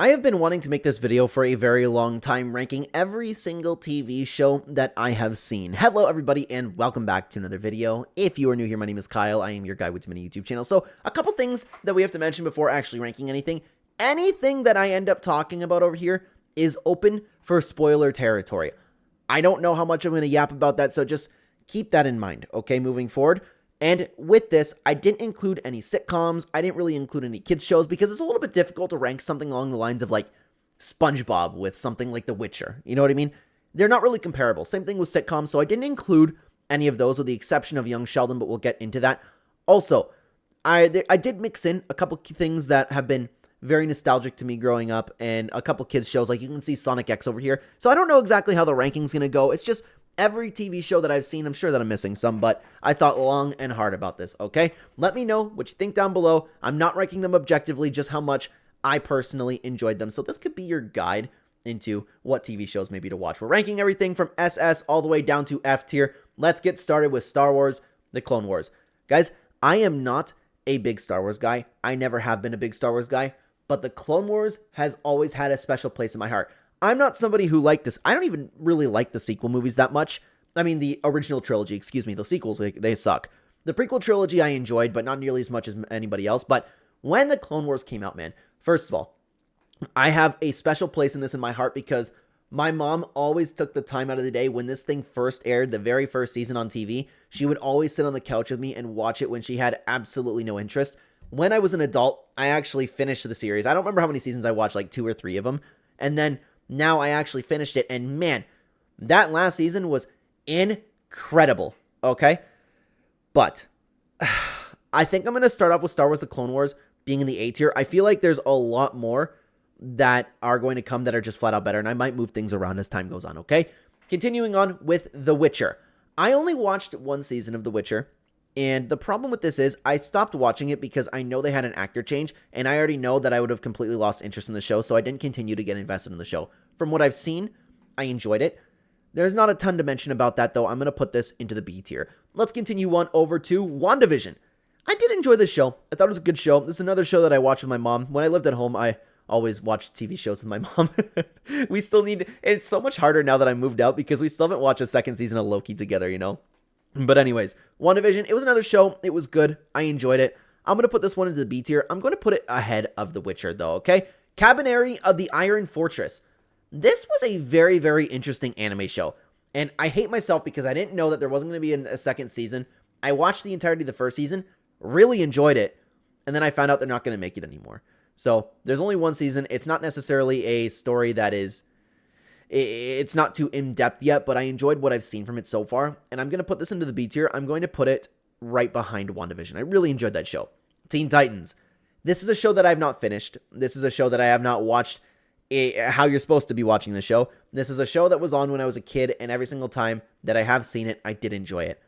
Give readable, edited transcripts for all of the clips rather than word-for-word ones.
I have been wanting to make this video for a very long time, ranking every single TV show that I have seen. Hello everybody and welcome back to another video. If you are new here, my name is Kyle. I am your guy with too many YouTube channels. So a couple things that we have to mention before actually ranking anything. Anything that I end up talking about over here is open for spoiler territory. I don't know how much I'm going to yap about that, so just keep that in mind, okay, moving forward. And with this, I didn't include any sitcoms. I didn't really include any kids shows because it's a little bit difficult to rank something along the lines of like SpongeBob with something like The Witcher. You know what I mean? They're not really comparable. Same thing with sitcoms, so I didn't include any of those with the exception of Young Sheldon, but we'll get into that. Also, I did mix in a couple things that have been very nostalgic to me growing up and a couple kids shows. Like you can see Sonic X over here. So I don't know exactly how the ranking's going to go. It's just every TV show that I've seen. I'm sure that I'm missing some, but I thought long and hard about this, okay? Let me know what you think down below. I'm not ranking them objectively, just how much I personally enjoyed them. So this could be your guide into what TV shows maybe to watch. We're ranking everything from SS all the way down to F tier. Let's get started with Star Wars, The Clone Wars. Guys, I am not a big Star Wars guy. I never have been a big Star Wars guy, but The Clone Wars has always had a special place in my heart. I'm not somebody who liked this. I don't even really like the sequel movies that much. I mean, the original trilogy, excuse me. The sequels, they suck. The prequel trilogy I enjoyed, but not nearly as much as anybody else. But when The Clone Wars came out, man, first of all, I have a special place in this in my heart because my mom always took the time out of the day when this thing first aired, the very first season on TV. She would always sit on the couch with me and watch it when she had absolutely no interest. When I was an adult, I actually finished the series. I don't remember how many seasons I watched, like 2 or 3 of them. And then now I actually finished it, and man, that last season was incredible, okay? But I think I'm going to start off with Star Wars The Clone Wars being in the A tier. I feel like there's a lot more that are going to come that are just flat out better, and I might move things around as time goes on, okay? Continuing on with The Witcher. I only watched 1 season of The Witcher, and the problem with this is I stopped watching it because I know they had an actor change, and I already know that I would have completely lost interest in the show, so I didn't continue to get invested in the show. From what I've seen, I enjoyed it. There's not a ton to mention about that, though. I'm going to put this into the B tier. Let's continue on over to WandaVision. I did enjoy this show. I thought it was a good show. This is another show that I watched with my mom. When I lived at home, I always watched TV shows with my mom. We still need... It's so much harder now that I moved out because we still haven't watched a second season of Loki together, you know? But anyways, WandaVision, it was another show. It was good. I enjoyed it. I'm going to put this one into the B tier. I'm going to put it ahead of The Witcher, though, okay? Cabaneri of the Iron Fortress. This was a very, very interesting anime show. And I hate myself because I didn't know that there wasn't going to be a second season. I watched the entirety of the first season, really enjoyed it, and then I found out they're not going to make it anymore. So there's only 1 season. It's not necessarily a story that is... It's not too in-depth yet, but I enjoyed what I've seen from it so far, and I'm going to put this into the B tier. I'm going to put it right behind WandaVision. I really enjoyed that show. Teen Titans. This is a show that I've not finished. This is a show that I have not watched how you're supposed to be watching the show. This is a show that was on when I was a kid, and every single time that I have seen it, I did enjoy it.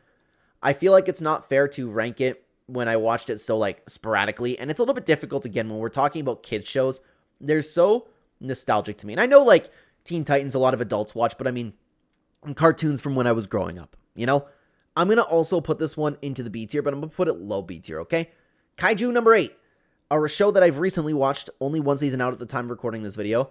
I feel like it's not fair to rank it when I watched it so, like, sporadically, and it's a little bit difficult, again, when we're talking about kids shows. They're so nostalgic to me, and I know, like, Teen Titans a lot of adults watch, but I mean, cartoons from when I was growing up, you know? I'm going to also put this one into the B tier, but I'm going to put it low B tier, okay? Kaiju number 8, a show that I've recently watched, only 1 season out at the time of recording this video.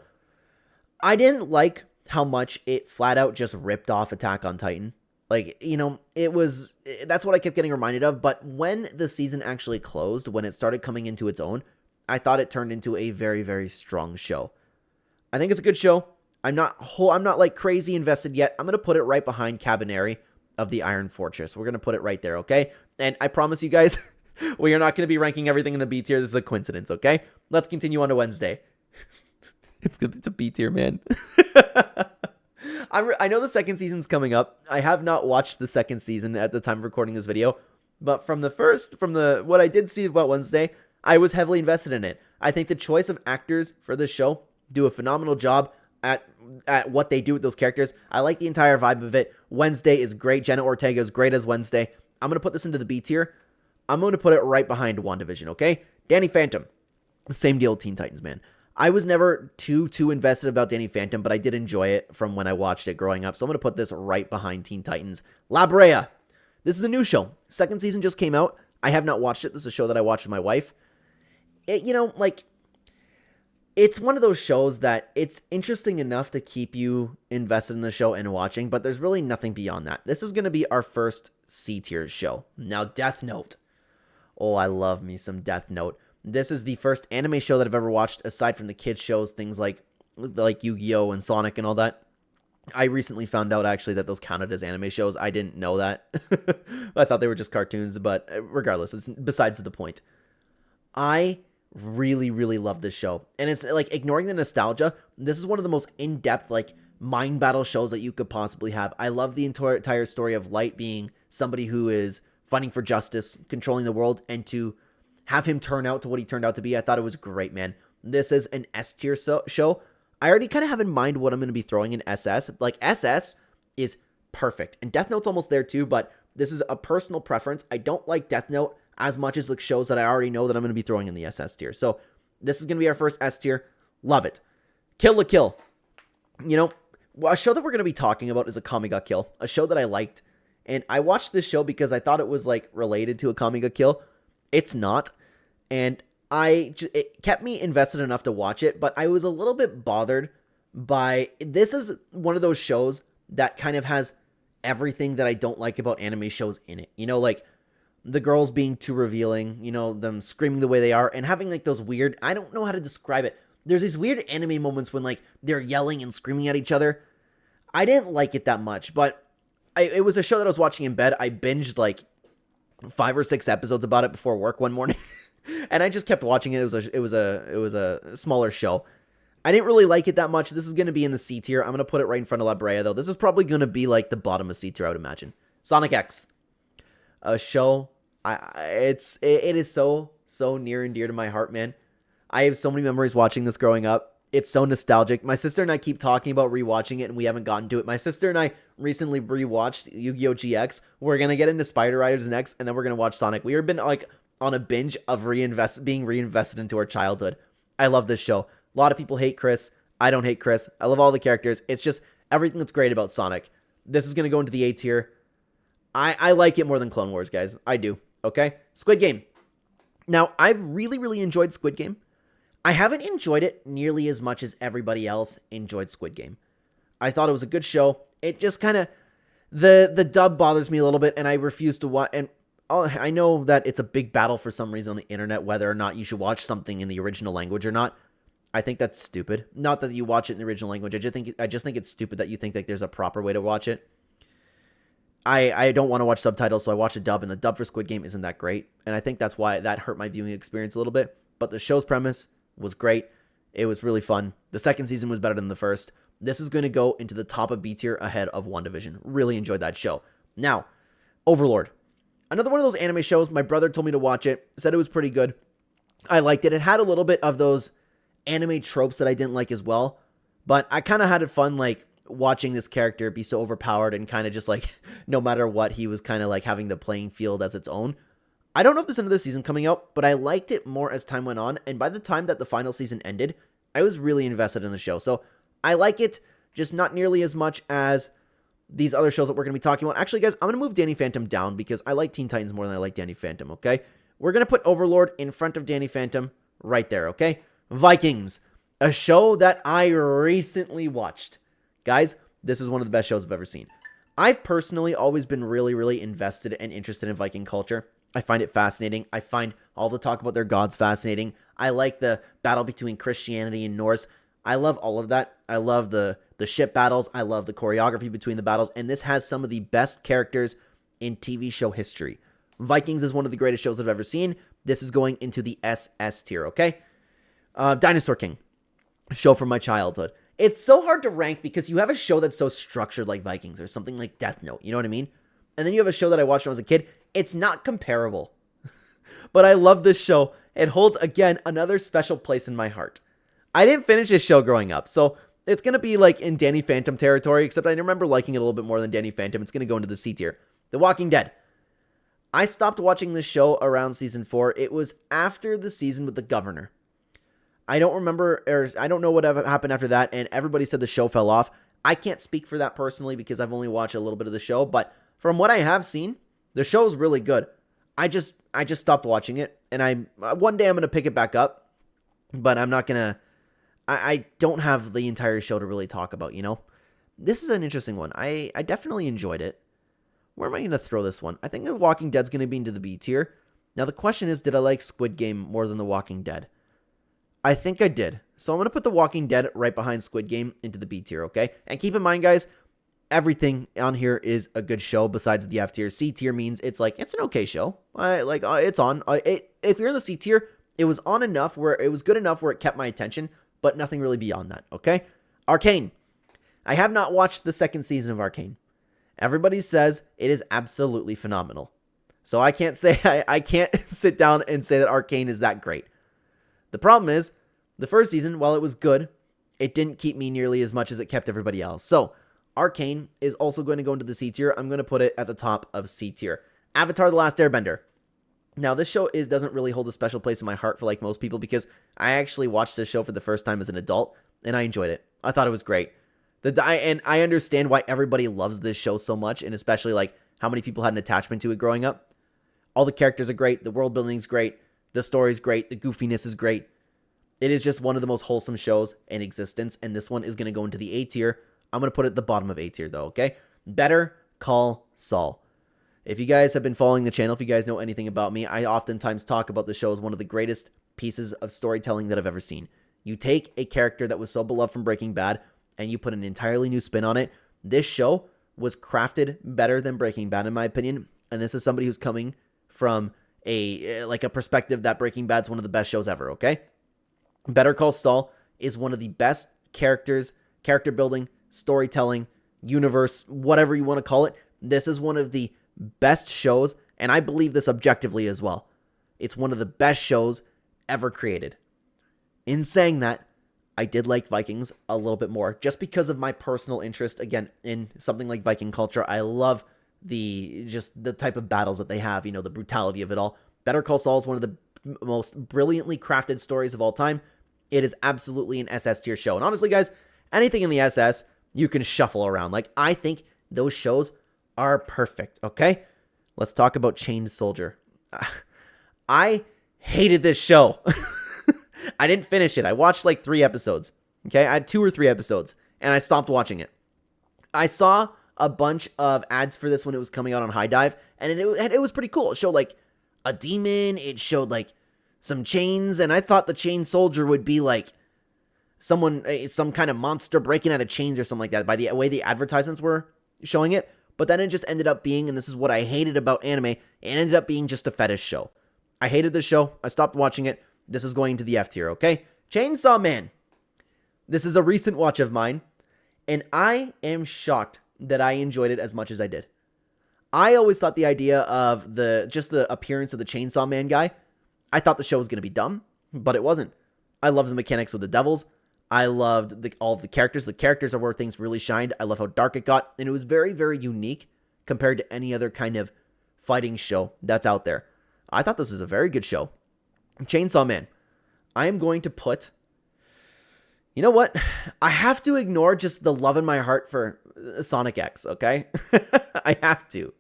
I didn't like how much it flat out just ripped off Attack on Titan. Like, you know, that's what I kept getting reminded of, but when the season actually closed, when it started coming into its own, I thought it turned into a very, very strong show. I think it's a good show. I'm not like crazy invested yet. I'm going to put it right behind Cabaneri of the Iron Fortress. We're going to put it right there, okay? And I promise you guys, we are not going to be ranking everything in the B tier. This is a coincidence, okay? Let's continue on to Wednesday. It's a B tier, man. I know the second season's coming up. I have not watched the second season at the time of recording this video, but from what I did see about Wednesday, I was heavily invested in it. I think the choice of actors for this show do a phenomenal job at what they do with those characters. I like the entire vibe of it. Wednesday is great. Jenna Ortega is great as Wednesday. I'm going to put this into the B tier. I'm going to put it right behind WandaVision, okay? Danny Phantom. Same deal with Teen Titans, man. I was never too invested about Danny Phantom, but I did enjoy it from when I watched it growing up. So I'm going to put this right behind Teen Titans. La Brea. This is a new show. Second season just came out. I have not watched it. This is a show that I watched with my wife. You know, like, It's one of those shows that it's interesting enough to keep you invested in the show and watching, but there's really nothing beyond that. This is going to be our first C tier show. Now, Death Note. Oh, I love me some Death Note. This is the first anime show that I've ever watched, aside from the kids shows, things like Yu-Gi-Oh! And Sonic and all that. I recently found out, actually, that those counted as anime shows. I didn't know that. I thought they were just cartoons, but regardless, it's besides the point. I really, really love this show. And it's like, ignoring the nostalgia, this is one of the most in-depth, like, mind battle shows that you could possibly have. I love the entire story of Light being somebody who is fighting for justice, controlling the world, and to have him turn out to what he turned out to be. I thought it was great, man. This is an S tier show. I already kind of have in mind what I'm going to be throwing in SS. Like, SS is perfect. And Death Note's almost there too, but this is a personal preference. I don't like Death Note as much as the shows that I already know that I'm going to be throwing in the SS tier. So this is going to be our first S tier. Love it. Kill la Kill. You know, a show that we're going to be talking about is Akame ga Kill, a show that I liked. And I watched this show because I thought it was, like, related to Akame ga Kill. It's not. And it kept me invested enough to watch it, but I was a little bit bothered by, this is one of those shows that kind of has everything that I don't like about anime shows in it. You know, like, the girls being too revealing, you know, them screaming the way they are, and having, like, those weird, I don't know how to describe it. There's these weird anime moments when, like, they're yelling and screaming at each other. I didn't like it that much, but it was a show that I was watching in bed. I binged, like, 5 or 6 episodes about it before work one morning. And I just kept watching it. It was a smaller show. I didn't really like it that much. This is going to be in the C tier. I'm going to put it right in front of La Brea, though. This is probably going to be like the bottom of C tier, I would imagine. Sonic X. A show. It is so near and dear to my heart, man. I have so many memories watching this growing up. It's so nostalgic. My sister and I keep talking about rewatching it, and we haven't gotten to it. My sister and I recently rewatched Yu-Gi-Oh! GX. We're going to get into Spider Riders next, and then we're going to watch Sonic. We have been, like, on a binge of being reinvested into our childhood. I love this show. A lot of people hate Chris. I don't hate Chris. I love all the characters. It's just everything that's great about Sonic. This is going to go into the A tier. I like it more than Clone Wars, guys. I do. Okay? Squid Game. Now, I've really, really enjoyed Squid Game. I haven't enjoyed it nearly as much as everybody else enjoyed Squid Game. I thought it was a good show. It just kind of, the dub bothers me a little bit, and I refuse to watch. And I know that it's a big battle for some reason on the internet whether or not you should watch something in the original language or not. I think that's stupid. Not that you watch it in the original language. I just think it's stupid that you think like there's a proper way to watch it. I don't want to watch subtitles, so I watch a dub, and the dub for Squid Game isn't that great. And I think that's why that hurt my viewing experience a little bit. But the show's premise was great. It was really fun. The second season was better than the first. This is going to go into the top of B tier ahead of WandaVision. Really enjoyed that show. Now, Overlord. Another one of those anime shows. My brother told me to watch it. Said it was pretty good. I liked it. It had a little bit of those anime tropes that I didn't like as well. But I kind of had it fun, like, watching this character be so overpowered and kind of just, like, no matter what, he was kind of, like, having the playing field as its own. I don't know if there's another season coming out, but I liked it more as time went on. And by the time that the final season ended, I was really invested in the show. So I like it, just not nearly as much as these other shows that we're going to be talking about. Actually, guys, I'm going to move Danny Phantom down because I like Teen Titans more than I like Danny Phantom, okay? We're going to put Overlord in front of Danny Phantom right there, okay? Vikings, a show that I recently watched. Guys, this is one of the best shows I've ever seen. I've personally always been really, really invested and interested in Viking culture. I find it fascinating. I find all the talk about their gods fascinating. I like the battle between Christianity and Norse. I love all of that. I love the ship battles. I love the choreography between the battles. And this has some of the best characters in TV show history. Vikings is one of the greatest shows I've ever seen. This is going into the SS tier, okay? Dinosaur King, a show from my childhood. It's so hard to rank because you have a show that's so structured like Vikings or something like Death Note. You know what I mean? And then you have a show that I watched when I was a kid. It's not comparable. But I love this show. It holds, again, another special place in my heart. I didn't finish this show growing up, so it's going to be like in Danny Phantom territory, except I remember liking it a little bit more than Danny Phantom. It's going to go into the C tier. The Walking Dead. I stopped watching this show around season 4. It was after the season with the governor. I don't remember, or I don't know what happened after that, and everybody said the show fell off. I can't speak for that personally because I've only watched a little bit of the show, but from what I have seen, the show is really good. I just stopped watching it, and one day I'm going to pick it back up, but I'm not going to I don't have the entire show to really talk about, you know? This is an interesting one. I definitely enjoyed it. Where am I going to throw this one? I think The Walking Dead's going to be into the B tier. Now, the question is, did I like Squid Game more than The Walking Dead? I think I did. So I'm going to put The Walking Dead right behind Squid Game into the B tier, okay? And keep in mind, guys, everything on here is a good show besides the F tier. C tier means it's like, it's an okay show. It's on. If you're in the C tier, it was on enough where it was good enough where it kept my attention, but nothing really beyond that, okay? Arcane. I have not watched the second season of Arcane. Everybody says it is absolutely phenomenal. So I can't say, I can't sit down and say that Arcane is that great. The problem is, the first season, while it was good, it didn't keep me nearly as much as it kept everybody else. So, Arcane is also going to go into the C tier. I'm going to put it at the top of C tier. Avatar: The Last Airbender. Now, this show doesn't really hold a special place in my heart for like most people because I actually watched this show for the first time as an adult, and I enjoyed it. I thought it was great. And I understand why everybody loves this show so much, and especially like how many people had an attachment to it growing up. All the characters are great. The world building is great. The story's great. The goofiness is great. It is just one of the most wholesome shows in existence, and this one is going to go into the A tier. I'm going to put it at the bottom of A tier, though, okay? Better Call Saul. If you guys have been following the channel, if you guys know anything about me, I oftentimes talk about the show as one of the greatest pieces of storytelling that I've ever seen. You take a character that was so beloved from Breaking Bad, and you put an entirely new spin on it. This show was crafted better than Breaking Bad, in my opinion, and this is somebody who's coming from a perspective that Breaking Bad's one of the best shows ever, okay? Better Call Saul is one of the best character building, storytelling, universe, whatever you want to call it. This is one of the best shows, and I believe this objectively as well. It's one of the best shows ever created. In saying that, I did like Vikings a little bit more, just because of my personal interest, again, in something like Viking culture. I love the type of battles that they have, the brutality of it all. Better Call Saul is one of the most brilliantly crafted stories of all time. It is absolutely an SS tier show. And honestly, guys, anything in the SS, you can shuffle around. Like, I think those shows are perfect, okay? Let's talk about Chained Soldier. I hated this show. I didn't finish it. I watched like 3 episodes, okay? I had 2 or 3 episodes, and I stopped watching it. I saw a bunch of ads for this when it was coming out on High Dive, and it was pretty cool. It showed like a demon, it showed like some chains, and I thought the Chained Soldier would be like some kind of monster breaking out of chains or something like that by the way the advertisements were showing it. But then it just ended up being, and this is what I hated about anime, it ended up being just a fetish show. I hated this show. I stopped watching it. This is going to the F tier, okay? Chainsaw Man. This is a recent watch of mine, and I am shocked that I enjoyed it as much as I did. I always thought the idea of the appearance of the Chainsaw Man guy, I thought the show was going to be dumb, but it wasn't. I loved the mechanics with the devils. I loved all of the characters. The characters are where things really shined. I love how dark it got, and it was very, very unique compared to any other kind of fighting show that's out there. I thought this was a very good show. Chainsaw Man. I am going to put... You know what? I have to ignore just the love in my heart for Sonic X, okay? I have to.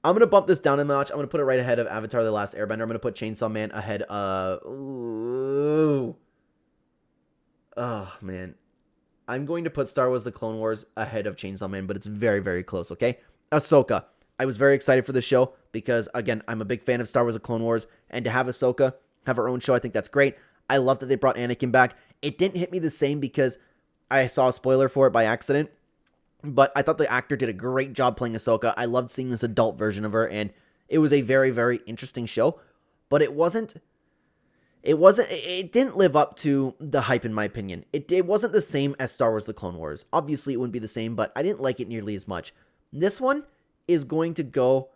I'm going to bump this down a notch. I'm going to put it right ahead of Avatar: The Last Airbender. I'm going to put Chainsaw Man ahead of... Ooh. Oh, man. I'm going to put Star Wars: The Clone Wars ahead of Chainsaw Man, but it's very, very close, okay? Ahsoka. I was very excited for the show because, again, I'm a big fan of Star Wars: The Clone Wars, and to have Ahsoka have her own show, I think that's great. I love that they brought Anakin back. It didn't hit me the same because I saw a spoiler for it by accident, but I thought the actor did a great job playing Ahsoka. I loved seeing this adult version of her, and it was a very, very interesting show, but it didn't live up to the hype, in my opinion. It wasn't the same as Star Wars: The Clone Wars. Obviously, it wouldn't be the same, but I didn't like it nearly as much. This one is going to go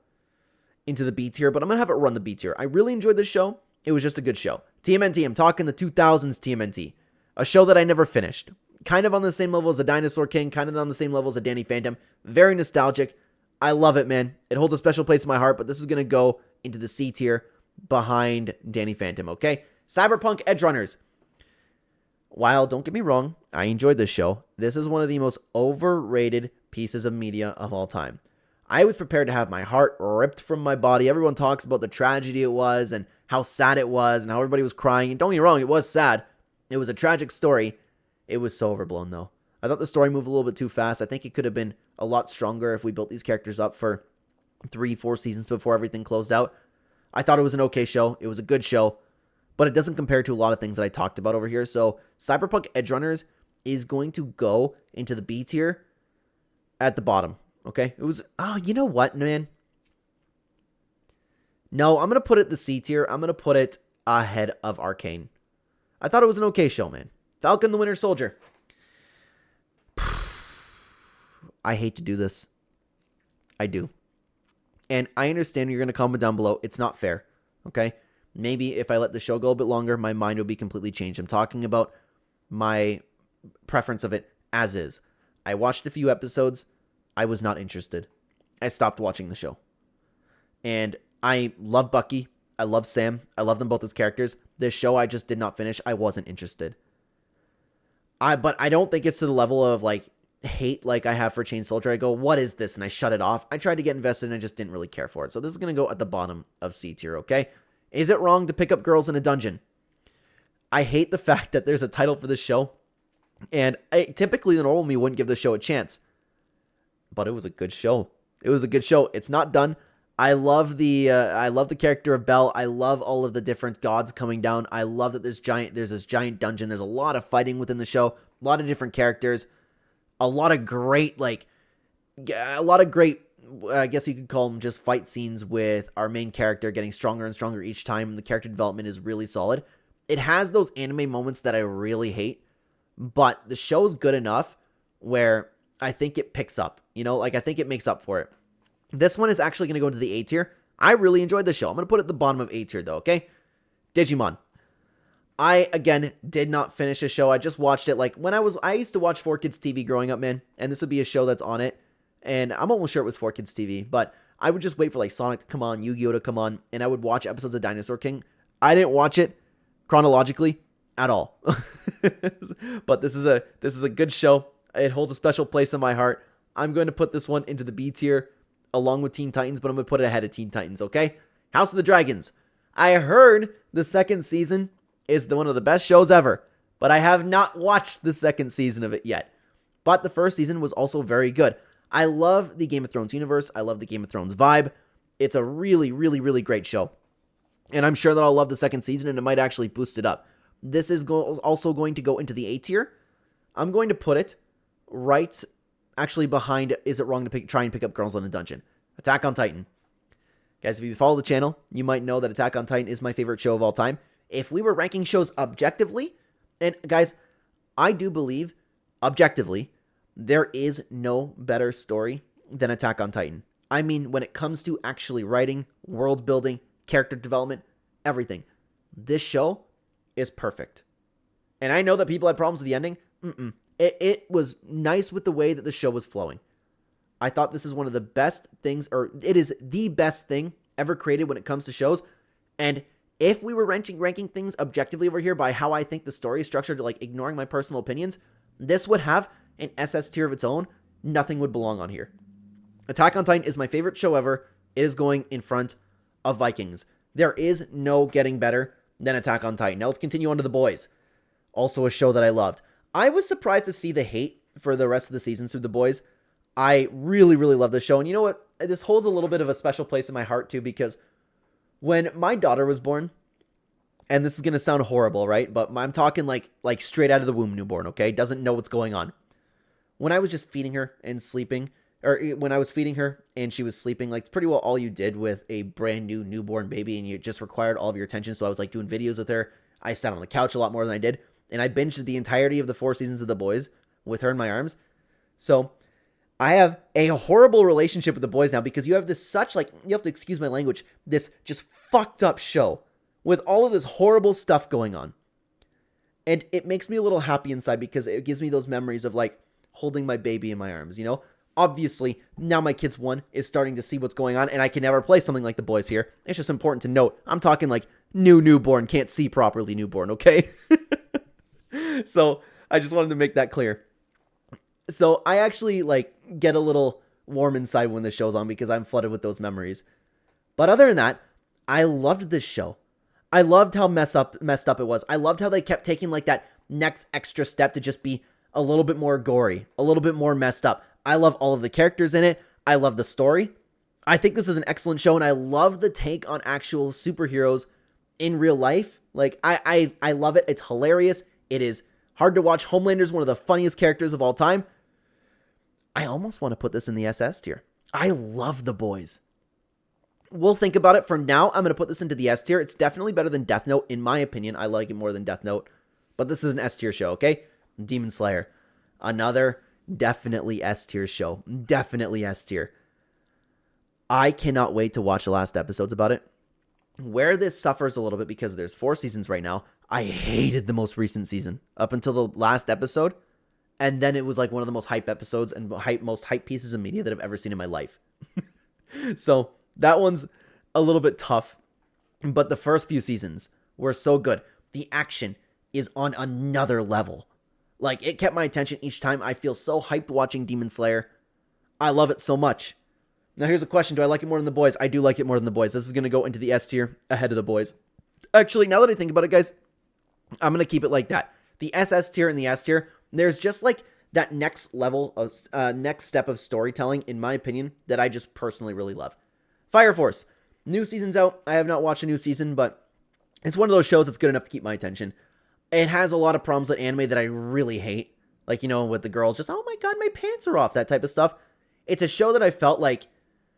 into the B tier, but I'm going to have it run the B tier. I really enjoyed this show. It was just a good show. TMNT, I'm talking the 2000s TMNT. A show that I never finished. Kind of on the same level as a Dinosaur King, kind of on the same level as a Danny Phantom. Very nostalgic. I love it, man. It holds a special place in my heart, but this is going to go into the C tier behind Danny Phantom, okay? Cyberpunk Edge Runners. While, don't get me wrong, I enjoyed this show. This is one of the most overrated pieces of media of all time. I was prepared to have my heart ripped from my body. Everyone talks about the tragedy it was and how sad it was and how everybody was crying. And don't get me wrong, it was sad. It was a tragic story. It was so overblown, though. I thought the story moved a little bit too fast. I think it could have been a lot stronger if we built these characters up for 3-4 seasons before everything closed out. I thought it was an okay show. It was a good show, but it doesn't compare to a lot of things that I talked about over here. So Cyberpunk Edgerunners is going to go into the B tier at the bottom. Okay? It was, oh, you know what, man? No, I'm going to put it the C tier. I'm going to put it ahead of Arcane. I thought it was an okay show, man. Falcon the Winter Soldier. I hate to do this. I do. And I understand you're going to comment down below. It's not fair. Okay? Maybe if I let the show go a bit longer, my mind will be completely changed. I'm talking about my preference of it as is. I watched a few episodes. I was not interested. I stopped watching the show. And I love Bucky. I love Sam. I love them both as characters. This show I just did not finish. I wasn't interested. But I don't think it's to the level of like hate like I have for Chain Soldier. I go, what is this? And I shut it off. I tried to get invested and I just didn't really care for it. So this is going to go at the bottom of C tier, okay? Is it wrong to pick up girls in a dungeon? I hate the fact that there's a title for this show. And typically the normal me wouldn't give the show a chance. But it was a good show. It was a good show. It's not done. I love the character of Belle. I love all of the different gods coming down. I love that there's this giant dungeon. There's a lot of fighting within the show. A lot of different characters. A lot of great, I guess you could call them just fight scenes with our main character getting stronger and stronger each time. And the character development is really solid. It has those anime moments that I really hate. But the show's good enough where I think it picks up. I think it makes up for it. This one is actually going to go into the A tier. I really enjoyed the show. I'm going to put it at the bottom of A tier, though, okay? Digimon. I, again, did not finish the show. I just watched it, I used to watch 4Kids TV growing up, man, and this would be a show that's on it, and I'm almost sure it was 4Kids TV, but I would just wait for, Sonic to come on, Yu-Gi-Oh! To come on, and I would watch episodes of Dinosaur King. I didn't watch it chronologically at all. But this is a good show. It holds a special place in my heart. I'm going to put this one into the B tier along with Teen Titans, but I'm going to put it ahead of Teen Titans, okay? House of the Dragons. I heard the second season is one of the best shows ever, but I have not watched the second season of it yet. But the first season was also very good. I love the Game of Thrones universe. I love the Game of Thrones vibe. It's a really, really, really great show. And I'm sure that I'll love the second season, and it might actually boost it up. This is also going to go into the A tier. I'm going to put it right actually behind Is It Wrong to Try and Pick Up Girls in a Dungeon? Attack on Titan. Guys, if you follow the channel, you might know that Attack on Titan is my favorite show of all time. If we were ranking shows objectively, and guys, I do believe, objectively, there is no better story than Attack on Titan. I mean, when it comes to actually writing, world building, character development, everything. This show is perfect. And I know that people had problems with the ending. It was nice with the way that the show was flowing. I thought this is one of the best things, or it is the best thing ever created when it comes to shows. And if we were ranking things objectively over here by how I think the story is structured, ignoring my personal opinions, this would have an SS tier of its own. Nothing would belong on here. Attack on Titan is my favorite show ever. It is going in front of Vikings. There is no getting better than Attack on Titan. Now let's continue on to The Boys. Also a show that I loved. I was surprised to see the hate for the rest of the seasons through The Boys. I really, really love this show. And you know what? This holds a little bit of a special place in my heart too, because when my daughter was born, and this is going to sound horrible, right? But I'm talking like straight out of the womb newborn, okay? Doesn't know what's going on. When I was just feeding her and sleeping, or when I was feeding her and she was sleeping, pretty well all you did with a brand new newborn baby, and you just required all of your attention. So I was doing videos with her. I sat on the couch a lot more than I did. And I binged the entirety of the 4 seasons of The Boys with her in my arms. So I have a horrible relationship with The Boys now, because you have this you have to excuse my language, this just fucked up show with all of this horrible stuff going on. And it makes me a little happy inside, because it gives me those memories of holding my baby in my arms, Obviously, now my kid's 1 is starting to see what's going on, and I can never play something like The Boys here. It's just important to note, I'm talking newborn, can't see properly newborn, okay? So I just wanted to make that clear. So I actually get a little warm inside when this show's on, because I'm flooded with those memories. But other than that, I loved this show. I loved how messed up it was. I loved how they kept taking that next extra step to just be a little bit more gory, a little bit more messed up. I love all of the characters in it. I love the story. I think this is an excellent show, and I love the take on actual superheroes in real life. Like, I love it. It's hilarious. It is hard to watch. Homelander's one of the funniest characters of all time. I almost want to put this in the SS tier. I love The Boys. We'll think about it. For now, I'm going to put this into the S tier. It's definitely better than Death Note, in my opinion. I like it more than Death Note. But this is an S tier show, okay? Demon Slayer. Another definitely S tier show. Definitely S tier. I cannot wait to watch the last episodes about it. Where this suffers a little bit, because there's 4 seasons right now, I hated the most recent season up until the last episode. And then it was like one of the most hype episodes and most hype pieces of media that I've ever seen in my life. So that one's a little bit tough. But the first few seasons were so good. The action is on another level. Like, it kept my attention each time. I feel so hyped watching Demon Slayer. I love it so much. Now, here's a question. Do I like it more than The Boys? I do like it more than The Boys. This is going to go into the S tier ahead of The Boys. Actually, now that I think about it, guys, I'm going to keep it like that. The SS tier and the S tier, there's just like that next level of, next step of storytelling, in my opinion, that I just personally really love. Fire Force. New season's out. I have not watched a new season, but it's one of those shows that's good enough to keep my attention. It has a lot of problems with anime that I really hate. Like, you know, with the girls just, oh my god, my pants are off, that type of stuff. It's a show that I felt like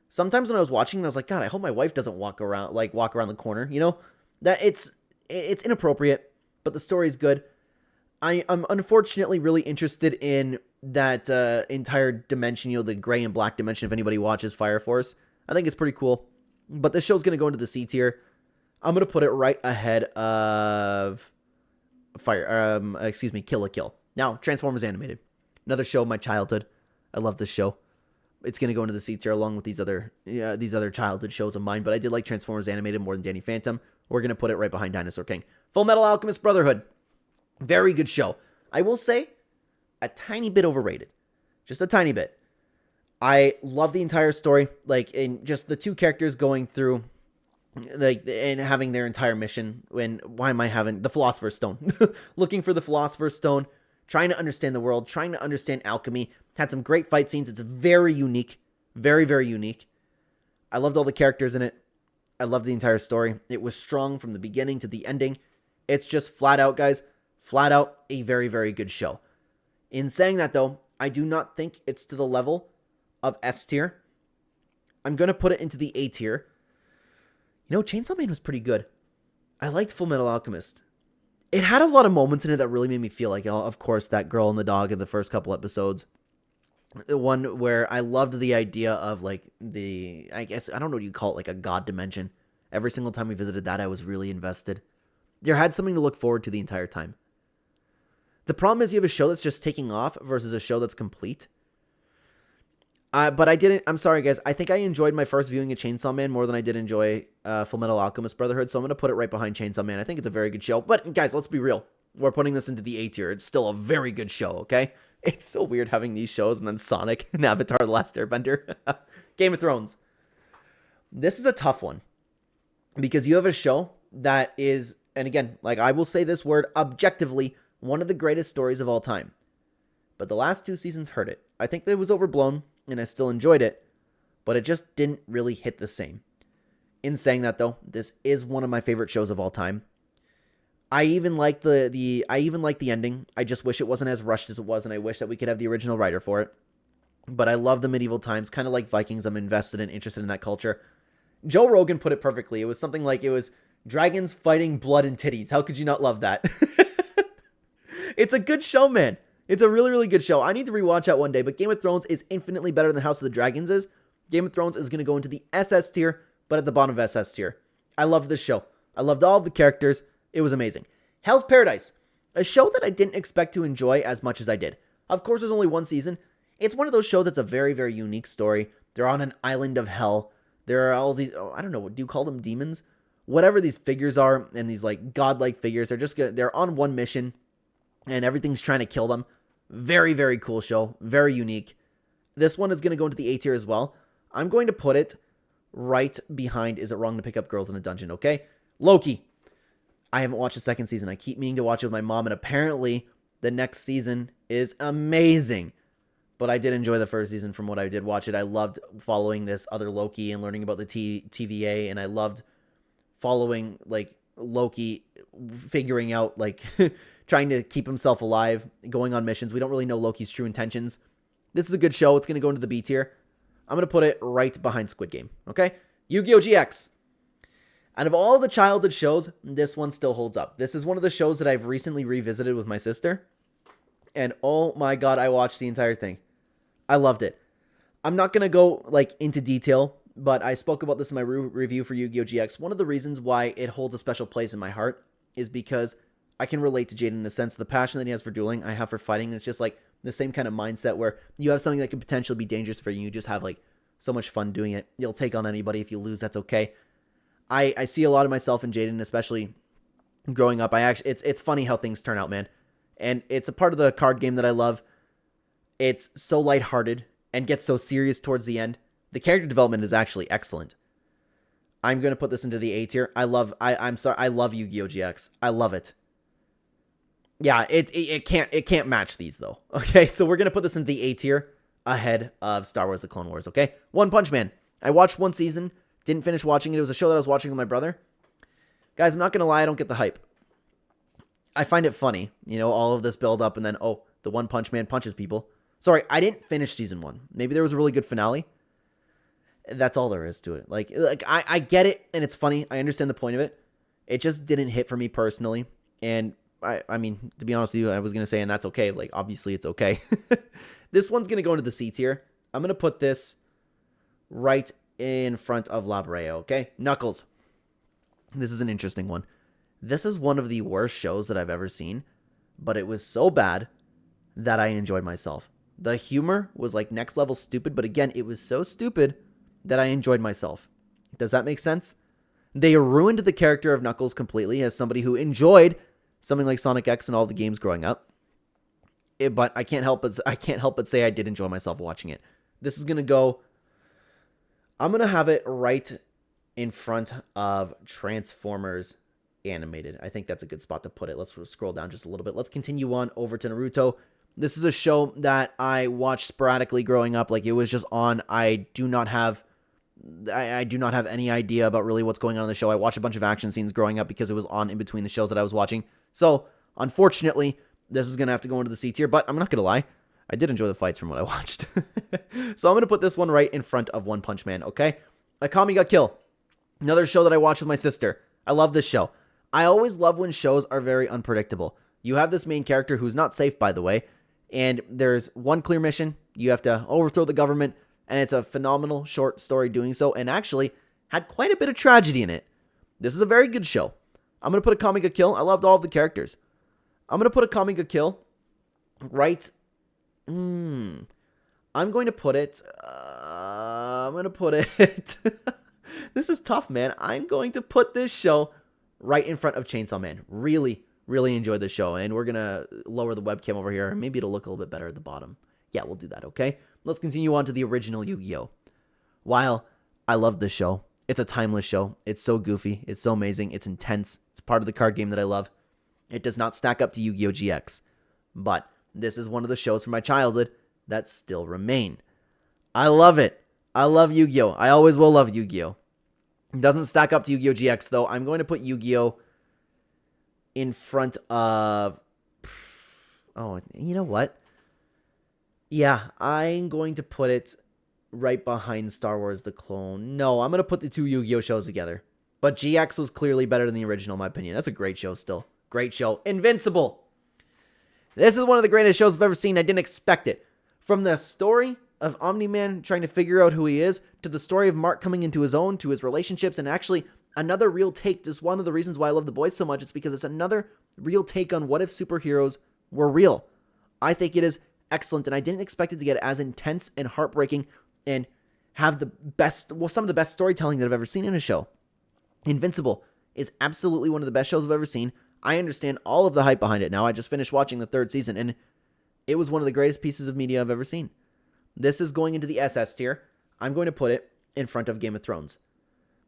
sometimes when I was watching, I was like, God, I hope my wife doesn't walk around the corner, you know? That it's inappropriate, but the story's good. I'm unfortunately really interested in that entire dimension, you know, the gray and black dimension, if anybody watches Fire Force. I think it's pretty cool. But this show's going to go into the C tier. I'm going to put it right ahead of Kill la Kill. Now, Transformers Animated. Another show of my childhood. I love this show. It's going to go into the C tier along with these other childhood shows of mine, but I did like Transformers Animated more than Danny Phantom. We're going to put it right behind Dinosaur King. Full Metal Alchemist Brotherhood. Very good show. I will say, a tiny bit overrated. Just a tiny bit. I love the entire story, like, in just the 2 characters going through, like, and having their entire mission. Why am I having the Philosopher's Stone? Looking for the Philosopher's Stone, trying to understand the world, trying to understand alchemy. Had some great fight scenes. It's very unique. Very, very unique. I loved all the characters in it. I loved the entire story. It was strong from the beginning to the ending. It's just flat out, guys, flat out a very, very good show. In saying that, though, I do not think it's to the level of S tier. I'm going to put it into the A tier. You know, Chainsaw Man was pretty good. I liked Full Metal Alchemist. It had a lot of moments in it that really made me feel like, oh, of course, that girl and the dog in the first couple episodes. The one where I loved the idea of, like, I guess, I don't know what you call it, like a god dimension. Every single time we visited that, I was really invested. There had something to look forward to the entire time. The problem is you have a show that's just taking off versus a show that's complete. But I'm sorry, guys. I think I enjoyed my first viewing of Chainsaw Man more than I did enjoy Full Metal Alchemist Brotherhood, so I'm going to put it right behind Chainsaw Man. I think it's a very good show. But, guys, let's be real. We're putting this into the A tier. It's still a very good show, okay? It's so weird having these shows and then Sonic and Avatar The Last Airbender. Game of Thrones. This is a tough one. Because you have a show that is, and again, like I will say this word, objectively, one of the greatest stories of all time. But the last 2 seasons hurt it. I think that it was overblown, and I still enjoyed it, but it just didn't really hit the same. In saying that, though, this is one of my favorite shows of all time. I even like the ending. I just wish it wasn't as rushed as it was, and I wish that we could have the original writer for it. But I love the medieval times, kind of like Vikings. I'm interested in that culture. Joe Rogan put it perfectly. It was something like it was dragons fighting blood and titties. How could you not love that? It's a good show, man. It's a really, really good show. I need to rewatch that one day, but Game of Thrones is infinitely better than House of the Dragons is. Game of Thrones is going to go into the SS tier, but at the bottom of SS tier. I loved this show. I loved all of the characters. It was amazing. Hell's Paradise, a show that I didn't expect to enjoy as much as I did. Of course, there's only 1 season. It's one of those shows that's a very, very unique story. They're on an island of hell. There are all these, I don't know, do you call them demons? Whatever these figures are, and these like godlike figures, they're on one mission, and everything's trying to kill them. Very, very cool show. Very unique. This one is going to go into the A tier as well. I'm going to put it right behind Is It Wrong to Pick Up Girls in a Dungeon, okay? Loki. I haven't watched the second season. I keep meaning to watch it with my mom, and apparently the next season is amazing. But I did enjoy the first season from what I did watch it. I loved following this other Loki and learning about the TVA, and I loved following like Loki figuring out like trying to keep himself alive, going on missions. We don't really know Loki's true intentions. This is a good show. It's going to go into the B tier. I'm going to put it right behind Squid Game, okay? Yu-Gi-Oh! GX. Out of all the childhood shows, this one still holds up. This is one of the shows that I've recently revisited with my sister. And oh my god, I watched the entire thing. I loved it. I'm not going to go like into detail, but I spoke about this in my review for Yu-Gi-Oh! GX. One of the reasons why it holds a special place in my heart is because I can relate to Jaden in a sense. The passion that he has for dueling, I have for fighting. It's just like the same kind of mindset where you have something that could potentially be dangerous for you. You just have like so much fun doing it. You'll take on anybody. If you lose, that's okay. I see a lot of myself in Jaden, especially growing up. It's funny how things turn out, man. And it's a part of the card game that I love. It's so lighthearted and gets so serious towards the end. The character development is actually excellent. I'm going to put this into the A tier. I love Yu-Gi-Oh! GX. I love it. Yeah, it can't match these though. Okay, so we're going to put this into the A tier ahead of Star Wars: The Clone Wars, okay? One Punch Man. I watched one season, didn't finish watching it. It was a show that I was watching with my brother. Guys, I'm not going to lie, I don't get the hype. I find it funny, all of this build up and then, oh, the One Punch Man punches people. Sorry, I didn't finish season 1. Maybe there was a really good finale. That's all there is to it. Like I get it, and it's funny. I understand the point of it. It just didn't hit for me personally. And I mean, to be honest with you, I was going to say, and that's okay. Like, obviously it's okay. This one's going to go into the C tier. I'm going to put this right in front of La Brea, okay? Knuckles. This is an interesting one. This is one of the worst shows that I've ever seen, but it was so bad that I enjoyed myself. The humor was like next level stupid, but again, it was so stupid that I enjoyed myself. Does that make sense? They ruined the character of Knuckles completely as somebody who enjoyed something like Sonic X and all the games growing up. But I can't help but say I did enjoy myself watching it. This is going to go... I'm going to have it right in front of Transformers Animated. I think that's a good spot to put it. Let's scroll down just a little bit. Let's continue on over to Naruto. This is a show that I watched sporadically growing up. Like, it was just on. I do not have any idea about really what's going on in the show. I watched a bunch of action scenes growing up because it was on in between the shows that I was watching. So, unfortunately, this is going to have to go into the C tier, but I'm not going to lie. I did enjoy the fights from what I watched. So I'm going to put this one right in front of One Punch Man, okay? Akame ga Kill. Another show that I watched with my sister. I love this show. I always love when shows are very unpredictable. You have this main character who's not safe, by the way, and there's one clear mission. You have to overthrow the government, and it's a phenomenal short story doing so, and actually had quite a bit of tragedy in it. This is a very good show. I'm going to put Akame ga Kill. I loved all of the characters. I'm going to put Akame ga Kill right... I'm going to put it... This is tough, man. I'm going to put this show right in front of Chainsaw Man. Really, really enjoyed the show. And we're going to lower the webcam over here. Maybe it'll look a little bit better at the bottom. Yeah, we'll do that, okay? Let's continue on to the original Yu-Gi-Oh! While I love this show, it's a timeless show. It's so goofy. It's so amazing. It's intense. It's part of the card game that I love. It does not stack up to Yu-Gi-Oh! GX. But this is one of the shows from my childhood that still remain. I love it. I love Yu-Gi-Oh! I always will love Yu-Gi-Oh! It doesn't stack up to Yu-Gi-Oh! GX, though. I'm going to put Yu-Gi-Oh! In front of... Oh, you know what? Yeah, I'm going to put it right behind Star Wars: The Clone. No, I'm going to put the two Yu-Gi-Oh! Shows together. But GX was clearly better than the original, in my opinion. That's a great show still. Great show. Invincible! This is one of the greatest shows I've ever seen. I didn't expect it. From the story of Omni-Man trying to figure out who he is, to the story of Mark coming into his own, to his relationships, and actually another real take. This is one of the reasons why I love The Boys so much. It's because it's another real take on what if superheroes were real. I think it is excellent, and I didn't expect it to get as intense and heartbreaking and have the best, well, some of the best storytelling that I've ever seen in a show. Invincible is absolutely one of the best shows I've ever seen. I understand all of the hype behind it now. I just finished watching the 3rd season, and it was one of the greatest pieces of media I've ever seen. This is going into the SS tier. I'm going to put it in front of Game of Thrones.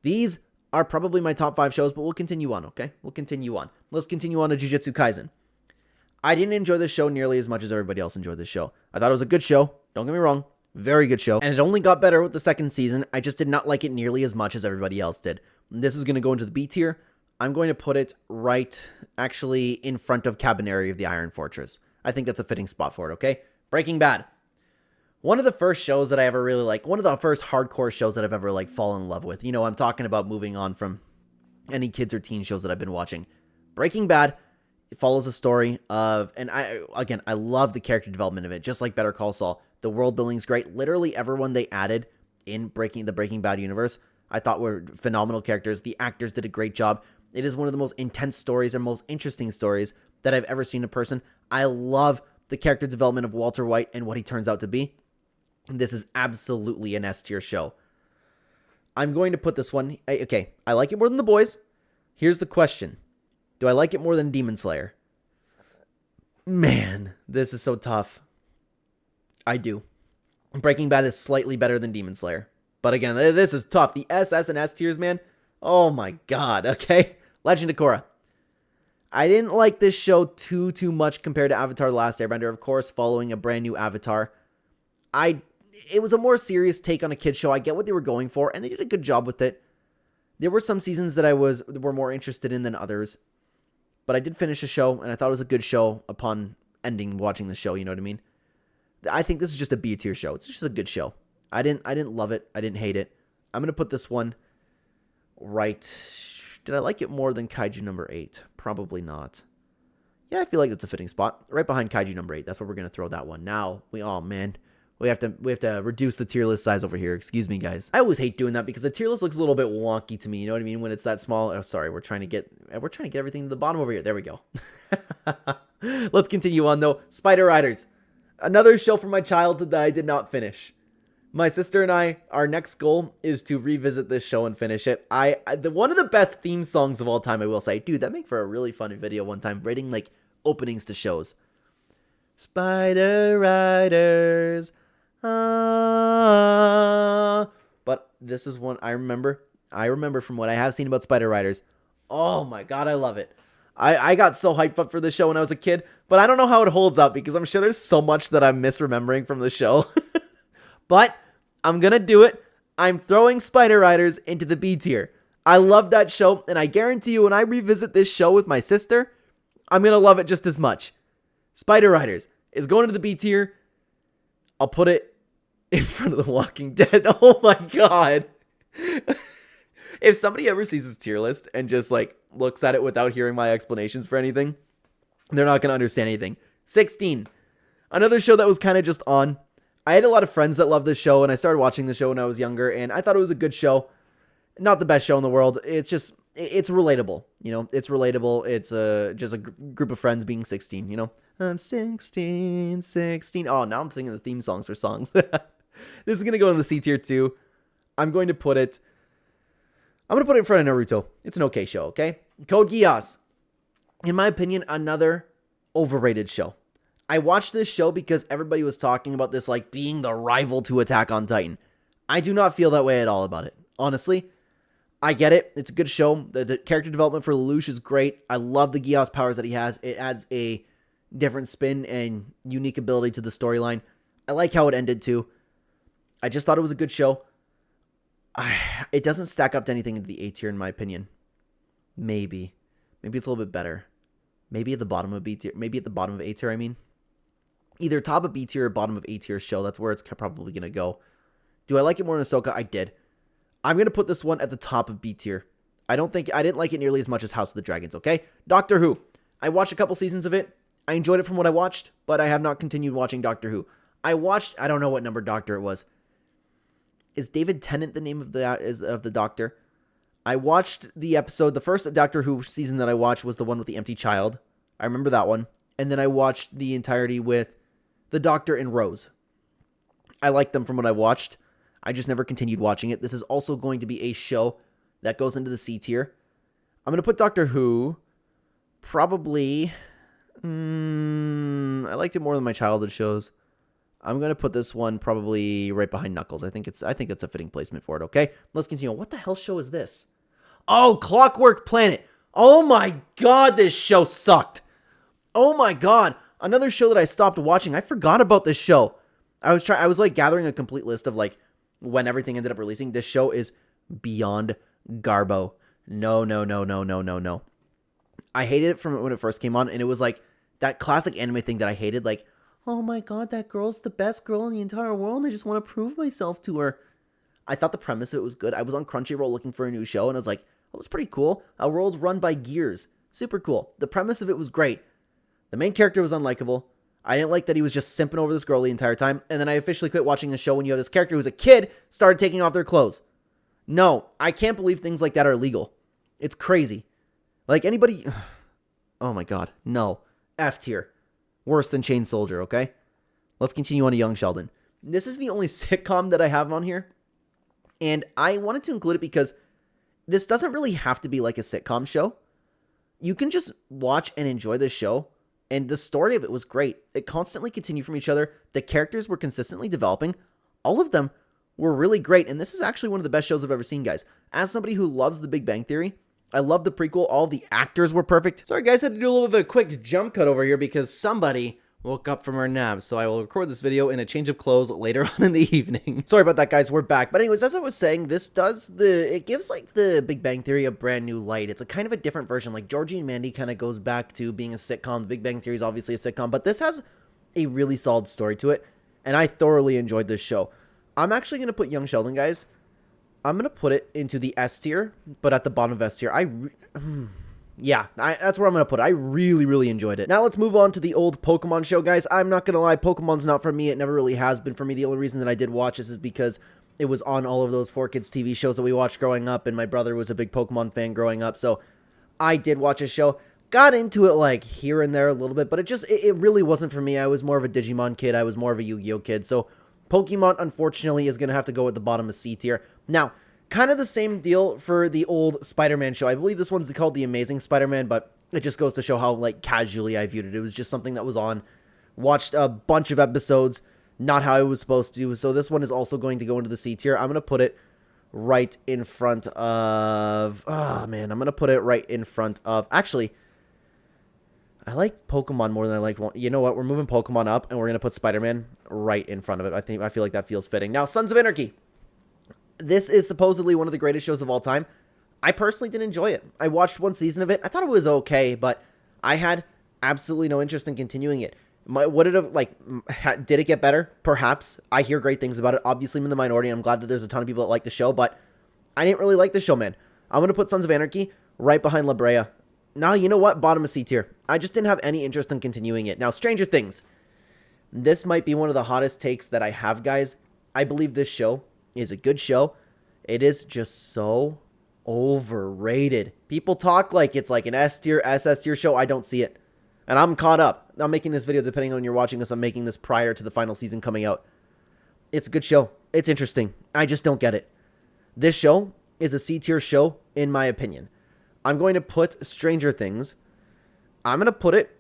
These are probably my top 5 shows, but we'll continue on, okay? We'll continue on. Let's continue on to Jujutsu Kaisen. I didn't enjoy this show nearly as much as everybody else enjoyed this show. I thought it was a good show. Don't get me wrong. Very good show. And it only got better with the second season. I just did not like it nearly as much as everybody else did. This is going to go into the B tier. I'm going to put it right, actually, in front of Cabaneri of the Iron Fortress. I think that's a fitting spot for it, okay? Breaking Bad. One of the first shows that I ever really like, one of the first hardcore shows that I've ever like fallen in love with. You know, I'm talking about moving on from any kids or teen shows that I've been watching. Breaking Bad, it follows a story of, and I love the character development of it, just like Better Call Saul. The world building's great. Literally everyone they added in the Breaking Bad universe, I thought were phenomenal characters. The actors did a great job. It is one of the most intense stories and most interesting stories that I've ever seen in person. I love the character development of Walter White and what he turns out to be. This is absolutely an S tier show. I'm going to put this one, okay, I like it more than The Boys. Here's the question. Do I like it more than Demon Slayer? Man, this is so tough. I do. Breaking Bad is slightly better than Demon Slayer. But again, this is tough. The S and S tiers, man. Oh my god, okay? Legend of Korra. I didn't like this show too much compared to Avatar: The Last Airbender, of course, following a brand new Avatar. It was a more serious take on a kid's show. I get what they were going for, and they did a good job with it. There were some seasons that were more interested in than others. But I did finish the show, and I thought it was a good show upon ending watching the show, you know what I mean? I think this is just a B tier show. It's just a good show. I didn't love it. I didn't hate it. I'm going to put this one right. Did I like it more than Kaiju number 8? Probably not. Yeah, I feel like that's a fitting spot. Right behind Kaiju number 8. That's where we're going to throw that one. Now, oh man, we have to reduce the tier list size over here. Excuse me, guys. I always hate doing that because the tier list looks a little bit wonky to me. You know what I mean? When it's that small. Oh, sorry. We're trying to get everything to the bottom over here. There we go. Let's continue on though. Spider Riders. Another show from my childhood that I did not finish. My sister and I, our next goal is to revisit this show and finish it. One of the best theme songs of all time, I will say. Dude, that make for a really funny video one time, rating like openings to shows. Spider Riders. But this is one I remember. I remember from what I have seen about Spider Riders. Oh my god, I love it. I got so hyped up for the show when I was a kid, but I don't know how it holds up because I'm sure there's so much that I'm misremembering from the show. But I'm going to do it. I'm throwing Spider Riders into the B tier. I love that show, and I guarantee you when I revisit this show with my sister, I'm going to love it just as much. Spider Riders is going into the B tier. I'll put it in front of The Walking Dead. Oh my god. If somebody ever sees this tier list and just like looks at it without hearing my explanations for anything, they're not going to understand anything. 16. Another show that was kind of just on. I had a lot of friends that loved this show, and I started watching the show when I was younger, and I thought it was a good show. Not the best show in the world. It's relatable, you know? It's relatable. It's just a group of friends being 16, you know? I'm 16. Oh, now I'm thinking the theme songs for songs. This is going to go in the C tier too. I'm going to put it in front of Naruto. It's an okay show, okay? Code Geass. In my opinion, another overrated show. I watched this show because everybody was talking about this like being the rival to Attack on Titan. I do not feel that way at all about it. Honestly, I get it. It's a good show. The character development for Lelouch is great. I love the Geass powers that he has. It adds a different spin and unique ability to the storyline. I like how it ended too. I just thought it was a good show. It doesn't stack up to anything in the A tier in my opinion. Maybe it's a little bit better. Maybe at the bottom of B tier. Maybe at the bottom of A tier, I mean. Either top of B tier or bottom of A tier show. That's where it's probably going to go. Do I like it more than Ahsoka? I did. I'm going to put this one at the top of B tier. I didn't like it nearly as much as House of the Dragons, okay? Doctor Who. I watched a couple seasons of it. I enjoyed it from what I watched, but I have not continued watching Doctor Who. I don't know what number Doctor it was. Is David Tennant the name of the Doctor? I watched the episode, the first Doctor Who season that I watched was the one with the empty child. I remember that one. And then I watched the entirety with the Doctor and Rose. I liked them from what I watched. I just never continued watching it. This is also going to be a show that goes into the C tier. I'm going to put Doctor Who probably... I liked it more than my childhood shows. I'm going to put this one probably right behind Knuckles. I think it's a fitting placement for it, okay? Let's continue. What the hell show is this? Oh, Clockwork Planet. Oh my god, this show sucked. Oh my god. Another show that I stopped watching. I forgot about this show. I was like gathering a complete list of like when everything ended up releasing. This show is beyond garbo. No, no, no, no, no, no, no. I hated it from when it first came on, and it was like that classic anime thing that I hated, like, oh my god, that girl's the best girl in the entire world, I just want to prove myself to her. I thought the premise of it was good. I was on Crunchyroll looking for a new show, and I was like, oh, it's pretty cool. A world run by gears. Super cool. The premise of it was great. The main character was unlikable. I didn't like that he was just simping over this girl the entire time, and then I officially quit watching the show when you have this character who's a kid started taking off their clothes. No, I can't believe things like that are illegal. It's crazy. Like, anybody... Oh my god. No. F tier. Worse than Chain Soldier, okay? Let's continue on to Young Sheldon. This is the only sitcom that I have on here, and I wanted to include it because this doesn't really have to be like a sitcom show. You can just watch and enjoy this show, and the story of it was great. It constantly continued from each other. The characters were consistently developing. All of them were really great, and this is actually one of the best shows I've ever seen, guys. As somebody who loves The Big Bang Theory, I love the prequel. All the actors were perfect. Sorry, guys, I had to do a little bit of a quick jump cut over here because somebody woke up from our nap, so I will record this video in a change of clothes later on in the evening. Sorry about that, guys. We're back. But anyways, as I was saying, it gives like the Big Bang Theory a brand new light. It's a kind of a different version. Like Georgie and Mandy kind of goes back to being a sitcom. The Big Bang Theory is obviously a sitcom, but this has a really solid story to it, and I thoroughly enjoyed this show. I'm actually going to put Young Sheldon, guys. I'm going to put it into the S tier, but at the bottom of S tier. That's where I'm going to put it. I really, really enjoyed it. Now let's move on to the old Pokemon show, guys. I'm not going to lie, Pokemon's not for me. It never really has been for me. The only reason that I did watch this is because it was on all of those 4Kids TV shows that we watched growing up, and my brother was a big Pokemon fan growing up, so I did watch a show. Got into it like here and there a little bit, but it really wasn't for me. I was more of a Digimon kid. I was more of a Yu-Gi-Oh kid, so Pokemon, unfortunately, is going to have to go at the bottom of C tier. Now, kind of the same deal for the old Spider-Man show. I believe this one's called The Amazing Spider-Man, but it just goes to show how, like, casually I viewed it. It was just something that was on. Watched a bunch of episodes, not how I was supposed to. So this one is also going to go into the C tier. I'm going to put it right in front of... Oh, man. I'm going to put it right in front of... Actually, I like Pokemon more than I like... You know what? We're moving Pokemon up, and we're going to put Spider-Man right in front of it. I feel like that feels fitting. Now, Sons of Anarchy. This is supposedly one of the greatest shows of all time. I personally didn't enjoy it. I watched one season of it. I thought it was okay, but I had absolutely no interest in continuing it. Did it get better? Perhaps. I hear great things about it. Obviously, I'm in the minority. I'm glad that there's a ton of people that like the show, but I didn't really like the show, man. I'm going to put Sons of Anarchy right behind La Brea. Now, you know what? Bottom of C tier. I just didn't have any interest in continuing it. Now, Stranger Things. This might be one of the hottest takes that I have, guys. I believe this show is a good show. It is just so overrated. People talk like it's like an S tier, SS tier show. I don't see it. And I'm caught up. I'm making this video, depending on when you're watching this, I'm making this prior to the final season coming out. It's a good show. It's interesting. I just don't get it. This show is a C tier show, in my opinion. I'm going to put Stranger Things. I'm going to put it...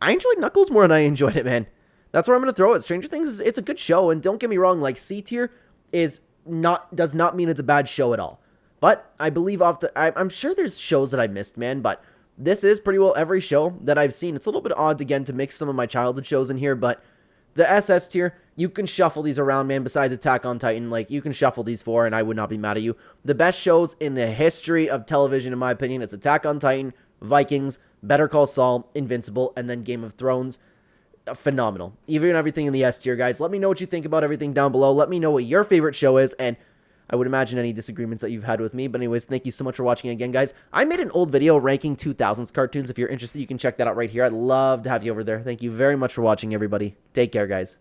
I enjoyed Knuckles more than I enjoyed it, man. That's where I'm going to throw it. Stranger Things it's a good show, and don't get me wrong, like C tier does not mean it's a bad show at all. But I believe I'm sure there's shows that I missed, man, but this is pretty well every show that I've seen. It's a little bit odd, again, to mix some of my childhood shows in here, but the SS tier, you can shuffle these around, man, besides Attack on Titan. Like, you can shuffle these four, and I would not be mad at you. The best shows in the history of television, in my opinion, is Attack on Titan, Vikings, Better Call Saul, Invincible, and then Game of Thrones. Phenomenal. Even everything in the S tier, guys. Let me know what you think about everything down below. Let me know what your favorite show is, and I would imagine any disagreements that you've had with me. But anyways, thank you so much for watching again, guys. I made an old video ranking 2000s cartoons. If you're interested, you can check that out right here. I'd love to have you over there. Thank you very much for watching, everybody. Take care, guys.